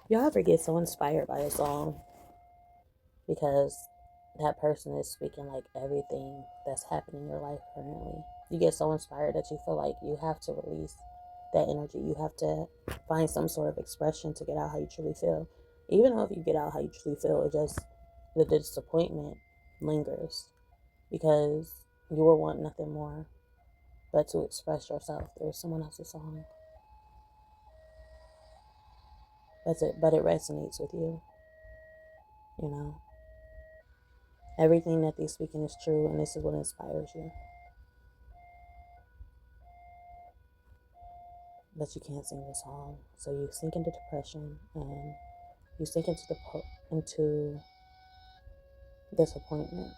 Y'all ever get so inspired by a song because that person is speaking like everything that's happening in your life currently? You get so inspired that you feel like you have to release that energy. You have to find some sort of expression to get out how you truly feel. Even though if you get out how you truly feel, it just, the disappointment lingers because you will want nothing more but to express yourself through someone else's song. But it resonates with you, you know. Everything that they're speaking is true, and this is what inspires you. But you can't sing the song, so you sink into depression, and you sink into disappointment,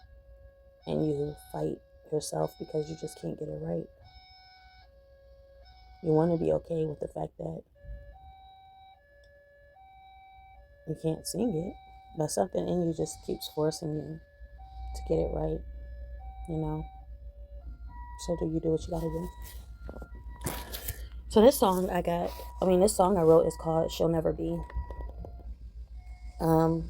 and you fight yourself because you just can't get it right. You want to be okay with the fact that you can't sing it, but something in you just keeps forcing you to get it right, you know. So do you do what you gotta do? So this song I wrote is called "She'll Never Be," and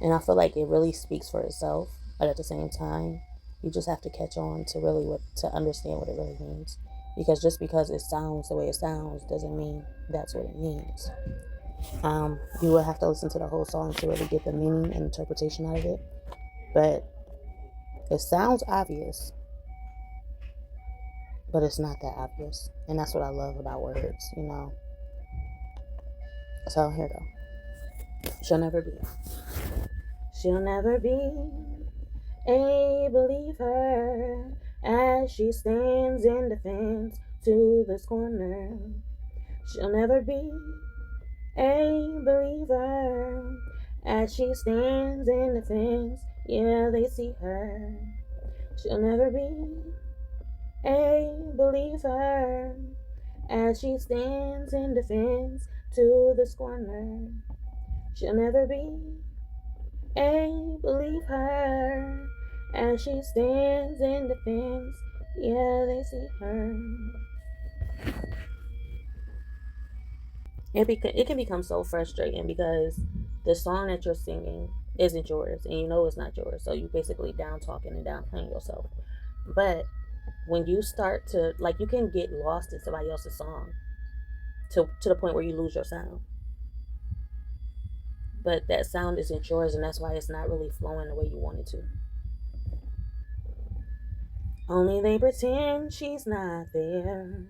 I feel like it really speaks for itself. But at the same time, you just have to catch on to understand what it really means. Because just because it sounds the way it sounds doesn't mean that's what it means. You will have to listen to the whole song to really get the meaning and interpretation out of it. But it sounds obvious, but it's not that obvious. And that's what I love about words, you know. So here we go. She'll never be. She'll never be a believer as she stands in defense to this corner. She'll never be a believer as she stands in defense. Yeah, they see her. She'll never be a believer as she stands in defense to this corner. She'll never be a believer as she stands in defense. Yeah, they see her. It can become so frustrating because the song that you're singing isn't yours, and you know it's not yours. So you basically down talking and downplaying yourself. But when you start to, like, you can get lost in somebody else's song to the point where you lose your sound. But that sound isn't yours, and that's why it's not really flowing the way you want it to. Only they pretend she's not there,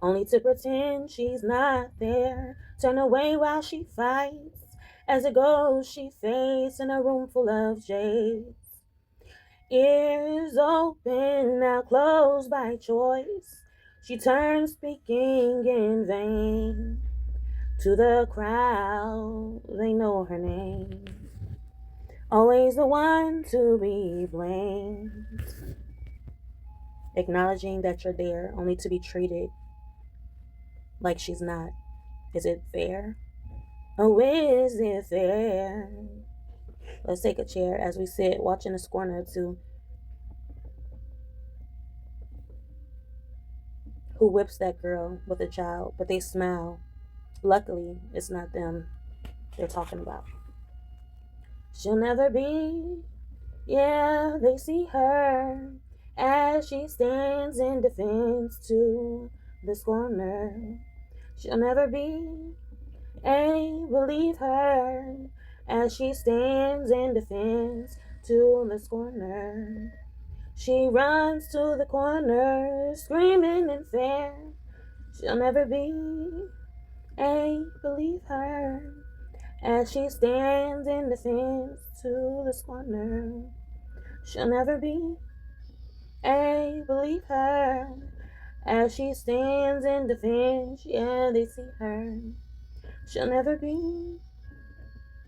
only to pretend she's not there. Turn away while she fights, as it goes she fades in a room full of jades. Ears open, now closed by choice. She turns speaking in vain. To the crowd, they know her name. Always the one to be blamed. Acknowledging that you're there, only to be treated like she's not. Is it fair? Oh, is it fair? Let's take a chair as we sit, watching a scorner to who whips that girl with a child, but they smile. Luckily, it's not them they're talking about. She'll never be, yeah, they see her as she stands in defense to this corner. She'll never be a believer as she stands in defense to this corner. She runs to the corner, screaming in fear. She'll never be a believer as she stands in defense to this corner. She'll never be a believer as she stands in defense. Yeah, they see her. She'll never be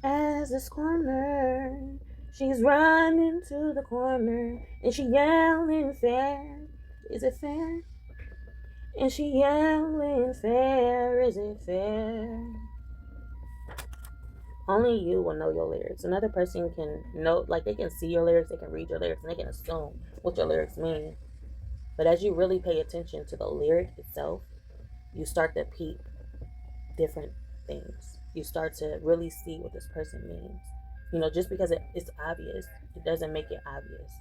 as this corner. She's running to the corner and she yelling fair. Is it fair? And she yelling fair. Is it fair? Only you will know your lyrics. Another person can know, like, they can see your lyrics, they can read your lyrics, and they can assume what your lyrics mean. But as you really pay attention to the lyric itself, you start to peep different things. you start to really see what this person means. Just because it's obvious, it doesn't make it obvious.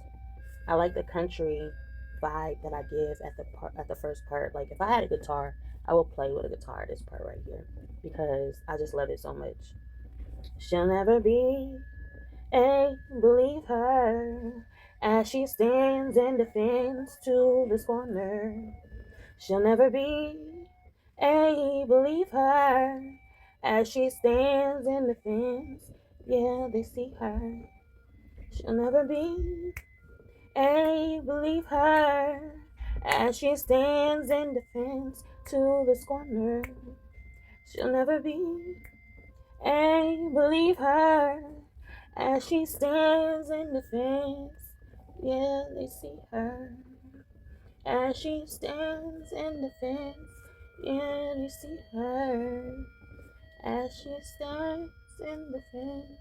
I like the country vibe that I give at the first part. Like if I had a guitar, I would play with a guitar this part right here because I just love it so much. She'll never be a believer as she stands in defense to this corner. She'll never be a believer as she stands in defense. Yeah, they see her. She'll never be a believer as she stands in defense to this corner. She'll never be a believer as she stands in defense. Yeah, they see her as she stands in defense. Yeah, they see her as she stands in defense.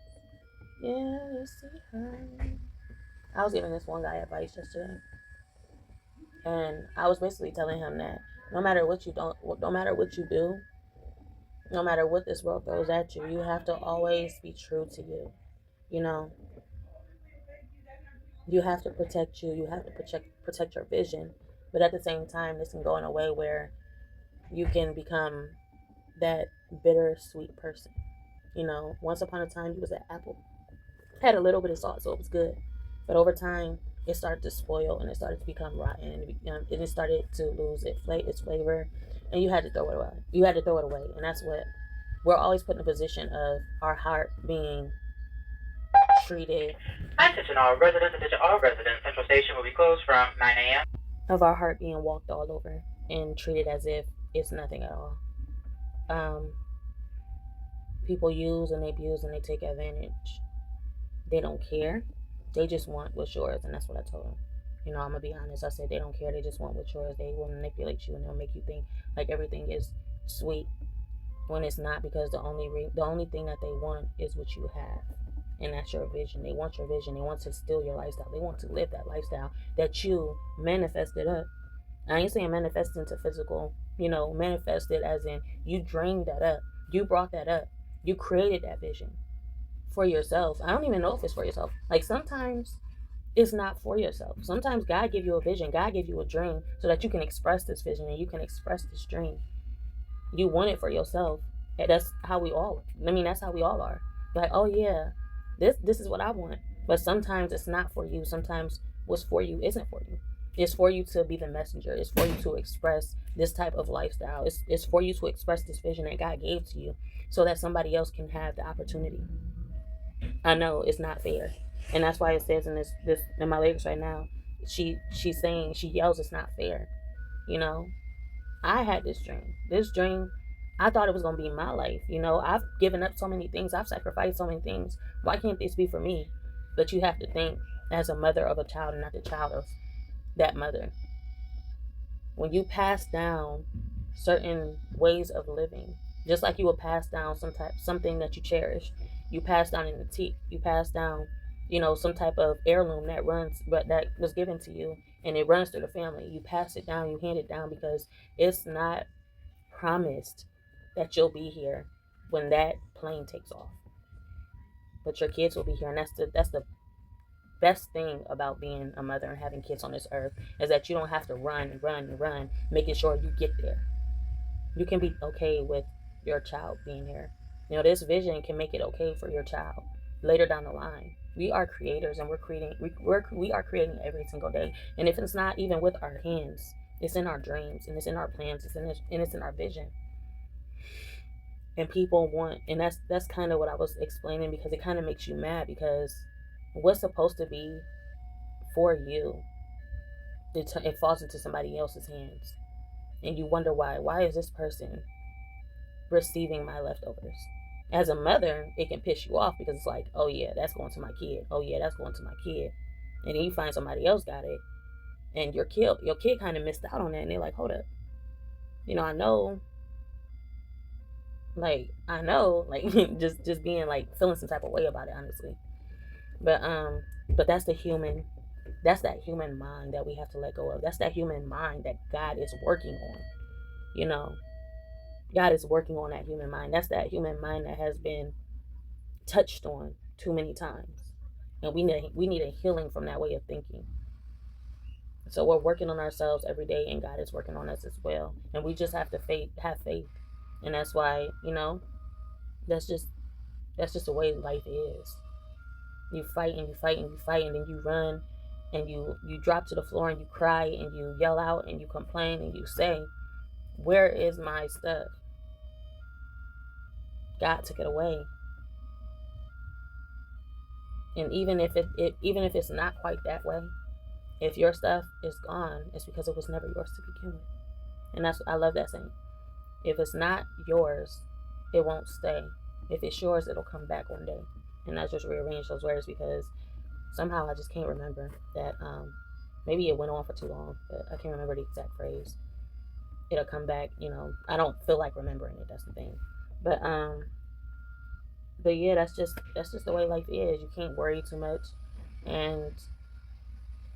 Yeah, they see her. I was giving this one guy advice yesterday, and I was basically telling him that no matter what you do, no matter what this world throws at you, you have to always be true to you. You have to protect you. You have to protect your vision, but at the same time, this can go in a way where you can become that bittersweet person. Once upon a time, you was an apple, had a little bit of salt, so it was good, but over time, it started to spoil and it started to become rotten, and it started to lose its flavor, and you had to throw it away. And that's what we're always put in a position of our heart being treated. Attention all residents, Central Station will be closed from 9 a.m. Of our heart being walked all over and treated as if it's nothing at all. People use and they abuse and they take advantage. They don't care. They just want what's yours, and that's what I told them. I'm gonna be honest. I said they don't care. They just want what's yours. They will manipulate you and they'll make you think like everything is sweet when it's not, because the only thing that they want is what you have, and that's your vision. They want your vision. They want to steal your lifestyle. They want to live that lifestyle that you manifested up. I ain't saying manifest into physical. Manifested as in you dreamed that up. You brought that up. You created that vision for yourself. I don't even know if it's for yourself. Like sometimes it's not for yourself. Sometimes God give you a vision. God give you a dream so that you can express this vision and you can express this dream. You want it for yourself. And that's how we all. That's how we all are. Like, oh yeah, this is what I want. But sometimes it's not for you. Sometimes what's for you isn't for you. It's for you to be the messenger. It's for you to express this type of lifestyle. It's for you to express this vision that God gave to you so that somebody else can have the opportunity. I know it's not fair. And that's why it says in this in my lyrics right now, she's saying, she yells, it's not fair. I had this dream. I thought it was going to be my life. I've given up so many things. I've sacrificed so many things. Why can't this be for me? But you have to think as a mother of a child and not the child of that mother. When you pass down certain ways of living, just like you will pass down something that you cherish, you pass down an antique, you pass down, some type of heirloom that was given to you, and it runs through the family. You pass it down, you hand it down, because it's not promised that you'll be here when that plane takes off. But your kids will be here, and that's the best thing about being a mother and having kids on this earth, is that you don't have to run, making sure you get there. You can be okay with your child being here. This vision can make it okay for your child later down the line. We are creators, and we are creating every single day. And if it's not even with our hands, it's in our dreams, and it's in our plans, it's in our vision. And people want, and that's kind of what I was explaining, because it kind of makes you mad, because what's supposed to be for you, it falls into somebody else's hands, and you wonder why is this person receiving my leftovers? As a mother, it can piss you off, because it's like, oh yeah, that's going to my kid. Oh yeah, that's going to my kid. And then you find somebody else got it, and your kid kind of missed out on that, and they're like, hold up, I know, just being like feeling some type of way about it, honestly. But that's that human mind that we have to let go of. That's that human mind that God is working on. God is working on that human mind. That's that human mind that has been touched on too many times. And we need a healing from that way of thinking. So we're working on ourselves every day, and God is working on us as well. And we just have to have faith. And that's why, that's just the way life is. You fight and you fight and you fight, and then you run and you drop to the floor and you cry and you yell out and you complain and you say, where is my stuff? God took it away. And even if it's not quite that way, if your stuff is gone, it's because it was never yours to begin with. And I love that saying. If it's not yours, it won't stay. If it's yours, it'll come back one day. And I just rearrange those words because somehow I just can't remember that. Maybe it went on for too long, but I can't remember the exact phrase. It'll come back. I don't feel like remembering it. That's the thing. But yeah, that's just the way life is. You can't worry too much, and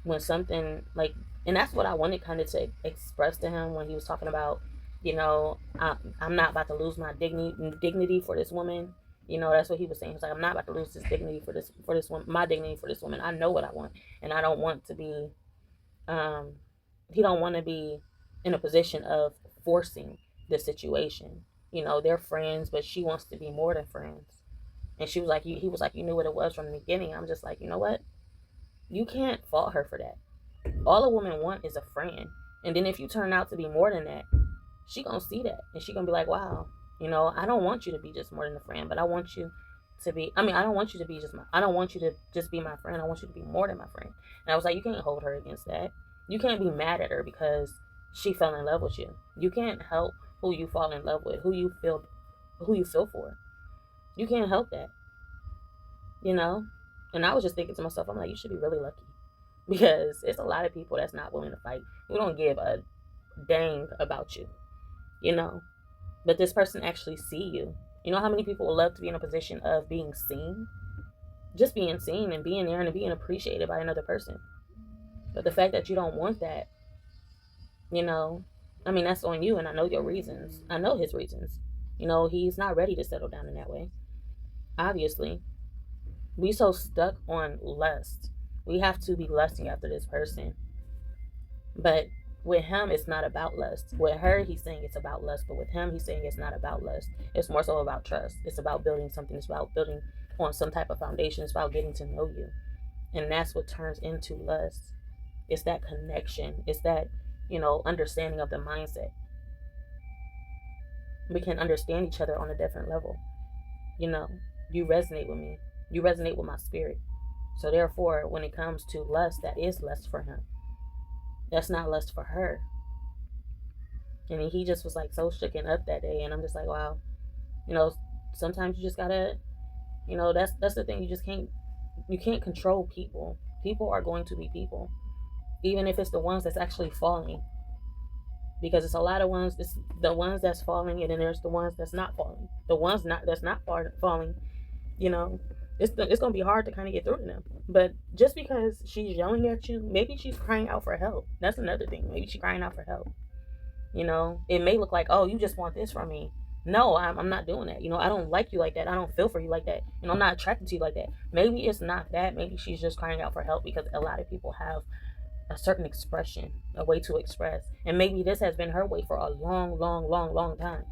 when something like, and that's what I wanted kind of to express to him when he was talking about, I'm not about to lose my dignity for this woman. That's what he was saying. He's like, I'm not about to lose this dignity for this woman, my dignity for this woman. I know what I want, and I don't want to be. He don't want to be in a position of forcing the situation. They're friends, but she wants to be more than friends. And she was like, he was like, you knew what it was from the beginning. I'm just like, you know what? You can't fault her for that. All a woman want is a friend. And then if you turn out to be more than that, she gonna see that. And she gonna be like, wow, I don't want you to be just more than a friend, but I want you to be, I don't want you to be I don't want you to just be my friend. I want you to be more than my friend. And I was like, you can't hold her against that. You can't be mad at her because she fell in love with you. You can't help who you fall in love with, who you feel for. You can't help that. And I was just thinking to myself, I'm like, you should be really lucky. Because it's a lot of people that's not willing to fight, who don't give a dang about you. But this person actually see you. You know how many people would love to be in a position of being seen? Just being seen and being there and being appreciated by another person. But the fact that you don't want that, that's on you, and I know your reasons. I know his reasons. He's not ready to settle down in that way. Obviously. We so stuck on lust. We have to be lusting after this person. But with him, it's not about lust. With her, he's saying it's about lust. But with him, he's saying it's not about lust. It's more so about trust. It's about building something. It's about building on some type of foundation. It's about getting to know you. And that's what turns into lust. It's that connection. It's that, understanding of the mindset. We can understand each other on a different level. You resonate with me. You resonate with my spirit. So therefore, when it comes to lust, that is lust for him. That's not lust for her. And he just was like so shooken up that day. And I'm just like, wow. Sometimes you just gotta, that's the thing. You can't control people. People are going to be people. Even if it's the ones that's actually falling. Because it's a lot of ones, it's the ones that's falling, and then there's the ones that's not falling. The ones that's not falling, it's going to be hard to kind of get through to them. But just because she's yelling at you, maybe she's crying out for help. That's another thing. Maybe she's crying out for help. It may look like, oh, you just want this from me. No, I'm not doing that. I don't like you like that. I don't feel for you like that. I'm not attracted to you like that. Maybe it's not that. Maybe she's just crying out for help because a lot of people have a certain expression, a way to express. And maybe this has been her way for a long, long, long, long time.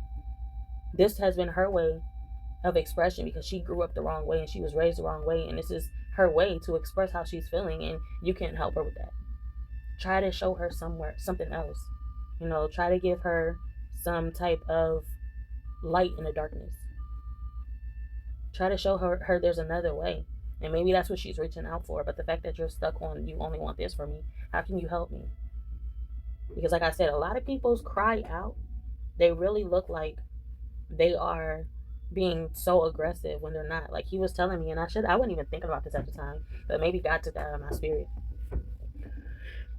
This has been her way of expression because she grew up the wrong way and she was raised the wrong way, and this is her way to express how she's feeling, and you can't help her with that. Try to show her something else. Try to give her some type of light in the darkness. Try to show her there's another way. And maybe that's what she's reaching out for. But the fact that you're stuck on, you only want this from me, how can you help me? Because like I said, a lot of people's cry out, they really look like they are being so aggressive when they're not. Like he was telling me, and I wasn't even thinking about this at the time, but maybe God took that out of my spirit.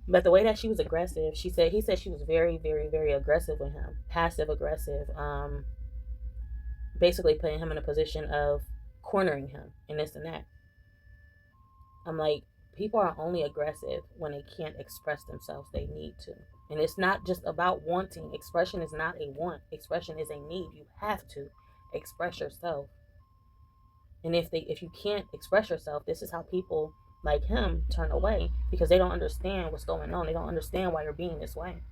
But the way that she was aggressive, he said she was very, very, very aggressive with him, passive aggressive, basically putting him in a position of cornering him and this and that. I'm like, people are only aggressive when they can't express themselves. They need to. And it's not just about wanting. Expression is not a want. Expression is a need. You have to express yourself. And if you can't express yourself, this is how people like him turn away, because they don't understand what's going on. They don't understand why you're being this way.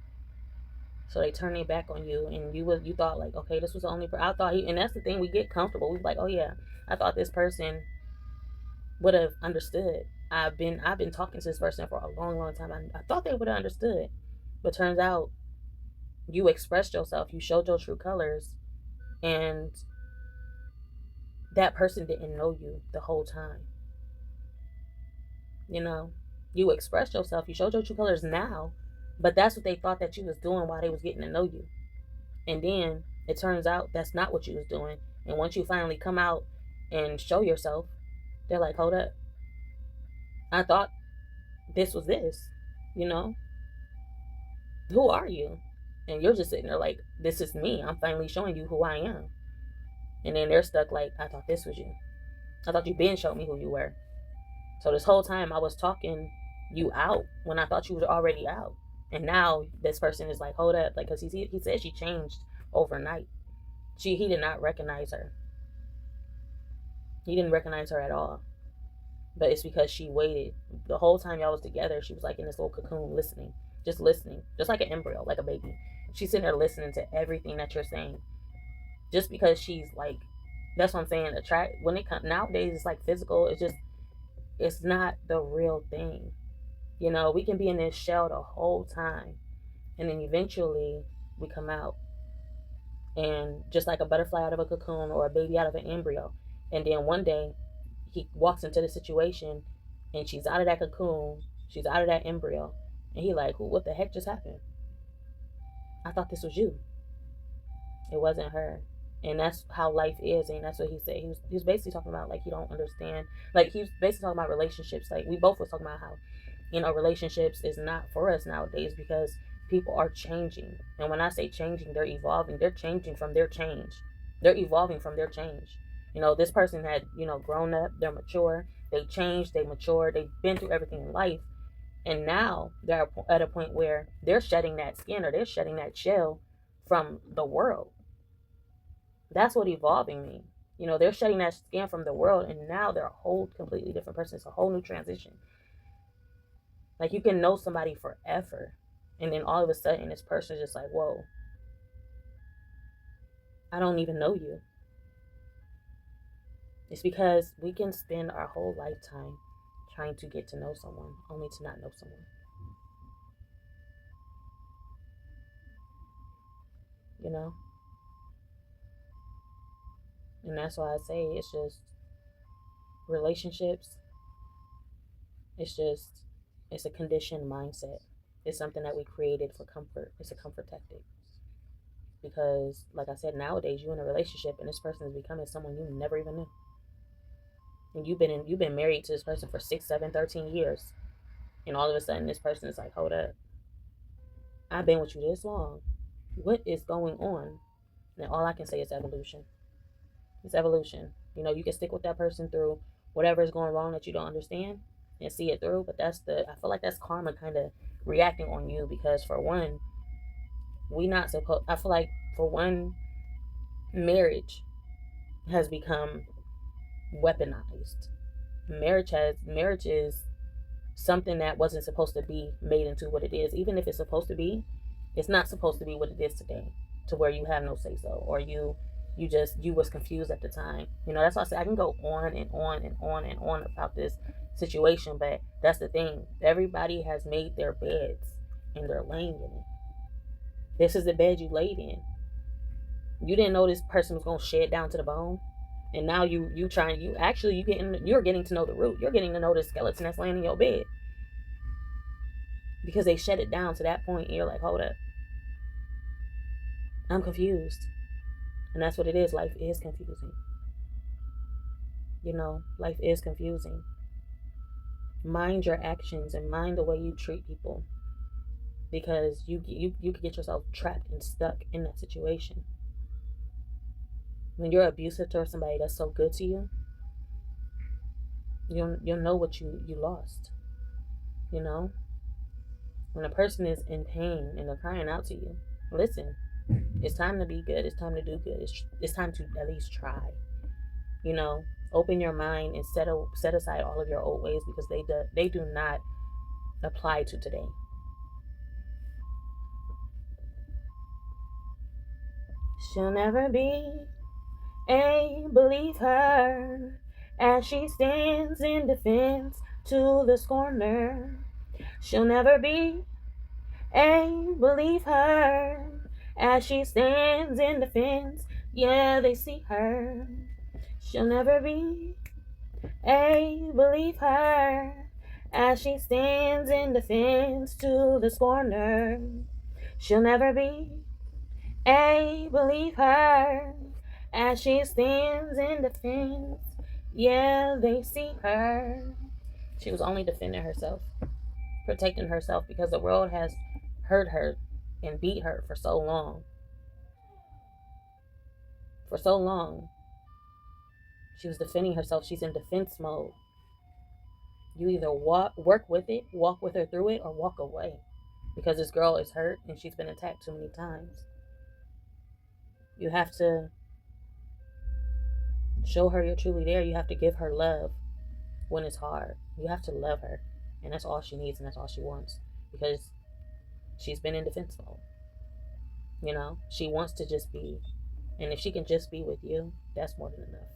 So they turn their back on you, and you thought like, okay, this was the only I thought and that's the thing, we get comfortable. We like, oh yeah, I thought this person would have understood. I've been talking to this person for a long time. I thought they would have understood. But turns out you expressed yourself, you showed your true colors, and that person didn't know you the whole time. You know, you expressed yourself, you showed your true colors now, but that's what they thought that you was doing while they was getting to know you. And then it turns out that's not what you was doing. And once you finally come out and show yourself, they're like, hold up, I thought this was this, you know? Who are you? And you're just sitting there like, this is me. I'm finally showing you who I am. And then they're stuck like, I thought this was you. I thought you been showed me who you were. So this whole time I was talking you out when I thought you were already out. And now this person is like, hold up. Like, because he said she changed overnight. He did not recognize her. He didn't recognize her at all. But it's because she waited. The whole time y'all was together, she was like in this little cocoon listening. Just listening. Just like an embryo, like a baby. She's sitting there listening to everything that you're saying. Just because she's like, that's what I'm saying, when it comes nowadays, it's like physical. It's not the real thing. You know, we can be in this shell the whole time, and then eventually we come out, and just like a butterfly out of a cocoon or a baby out of an embryo, and then one day he walks into the situation and she's out of that cocoon, she's out of that embryo, and he like, what the heck just happened? I thought this was you. It wasn't her. And that's how life is. And that's what he said. He was basically talking about like, you don't understand. Like, he was basically talking about relationships. Like, we both was talking about how, you know, relationships is not for us nowadays, because people are changing. And when I say changing, they're evolving. They're changing from their change. They're evolving from their change. You know, this person had, you know, grown up. They're mature. They changed. They matured. They've been through everything in life. And now they're at a point where they're shedding that skin, or they're shedding that shell from the world. That's what evolving means. You know, they're shedding that skin from the world, and now they're a whole completely different person. It's a whole new transition. Like, you can know somebody forever, and then all of a sudden this person is just like, whoa, I don't even know you. It's because we can spend our whole lifetime trying to get to know someone, only to not know someone. You know? And that's why I say it's just relationships. It's a conditioned mindset. It's something that we created for comfort. It's a comfort tactic. Because, like I said, nowadays you're in a relationship and this person is becoming someone you never even knew. And you've been married to this person for 6, 7, 13 years. And all of a sudden this person is like, hold up, I've been with you this long. What is going on? And all I can say is evolution. It's evolution. You know, you can stick with that person through whatever is going wrong that you don't understand and see it through. But I feel like that's karma kind of reacting on you, because for one, I feel like for one, marriage has become weaponized. Marriage is something that wasn't supposed to be made into what it is. Even if it's supposed to be, it's not supposed to be what it is today, to where you have no say so, or you was confused at the time. You know, that's why I say I can go on and on and on and on about this situation, but that's the thing. Everybody has made their beds and they're laying in it. This is the bed you laid in. You didn't know this person was gonna shed down to the bone, and now you're getting to know the root. You're getting to know the skeleton that's laying in your bed, because they shed it down to that point, and you're like, hold up, I'm confused. And that's what it is. Life is confusing. You know, life is confusing. Mind your actions and mind the way you treat people, because you could get yourself trapped and stuck in that situation. When you're abusive towards somebody that's so good to you, you'll know what you lost. You know, When a person is in pain and they're crying out to you, listen. It's time to be good. It's time to do good. It's time to at least try. You know, open your mind and set aside all of your old ways, because they do not apply to today. She'll never be a believe her, as she stands in defense to the scorner. She'll never be a believe her, as she stands in defense. Yeah, they see her. She'll never be a believe her, as she stands in defense to the scorner. She'll never be a believe her, as she stands in defense. Yeah, they see her. She was only defending herself, protecting herself, because the world has hurt her and beat her for so long. For so long. She was defending herself. She's in defense mode. You either work with it, walk with her through it, or walk away. Because this girl is hurt and she's been attacked too many times. You have to show her you're truly there. You have to give her love when it's hard. You have to love her. And that's all she needs and that's all she wants. Because she's been in defense mode. You know, she wants to just be. And if she can just be with you, that's more than enough.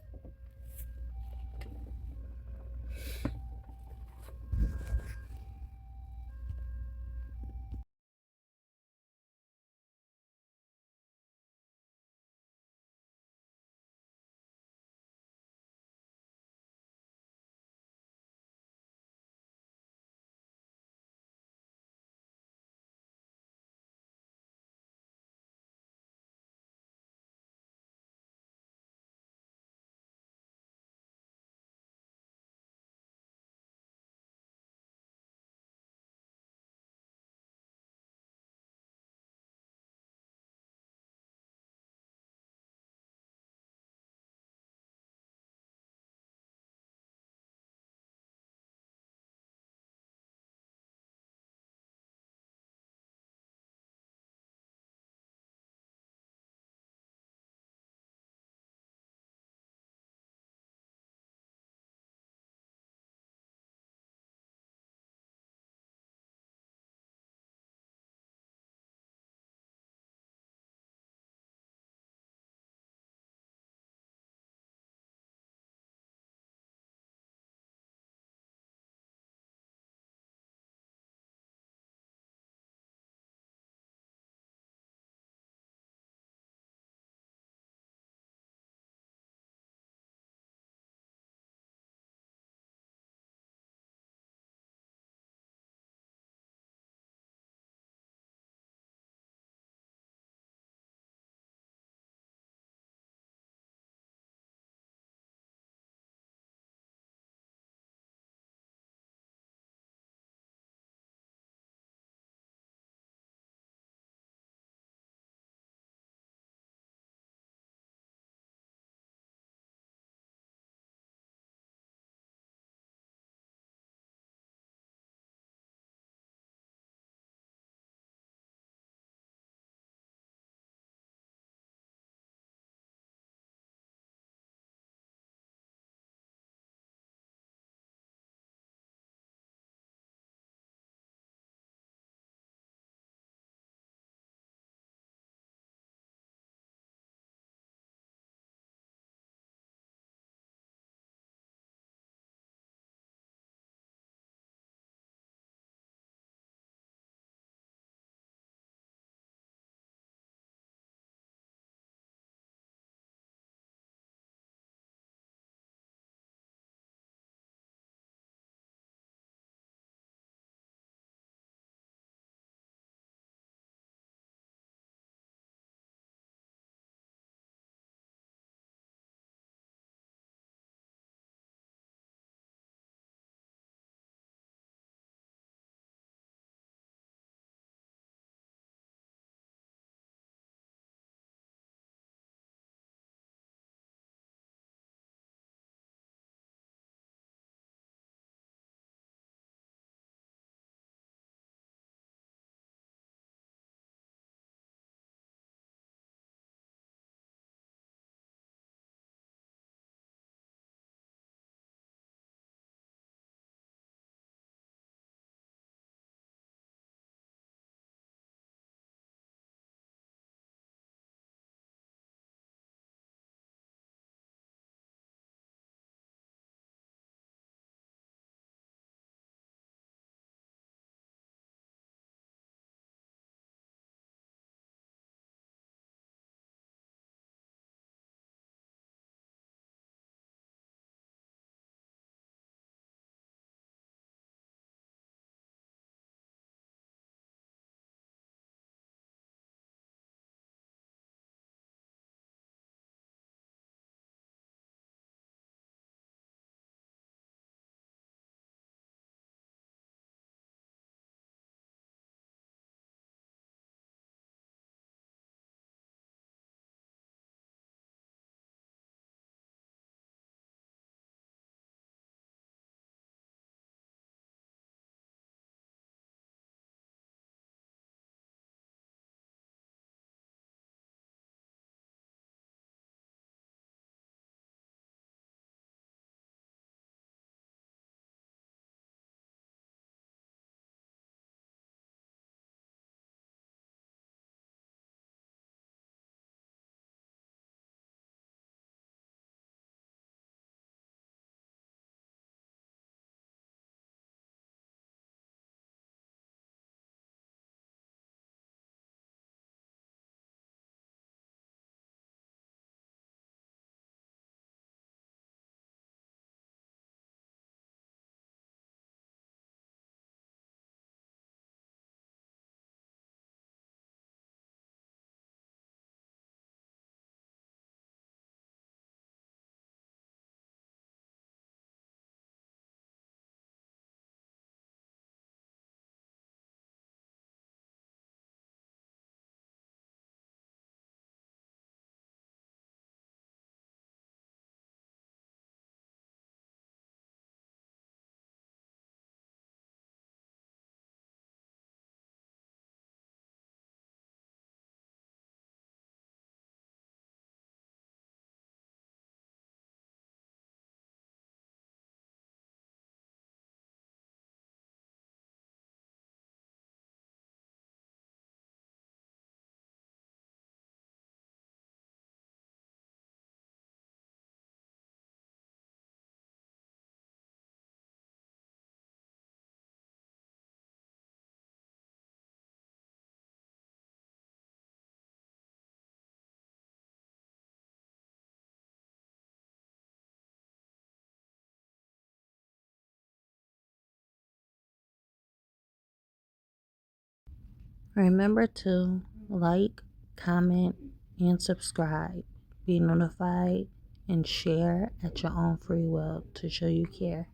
Remember to like, comment, and subscribe. Be notified and share at your own free will to show you care.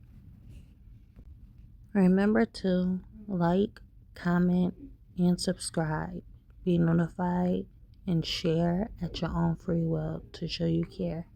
Remember to like, comment, and subscribe. Be notified and share at your own free will to show you care.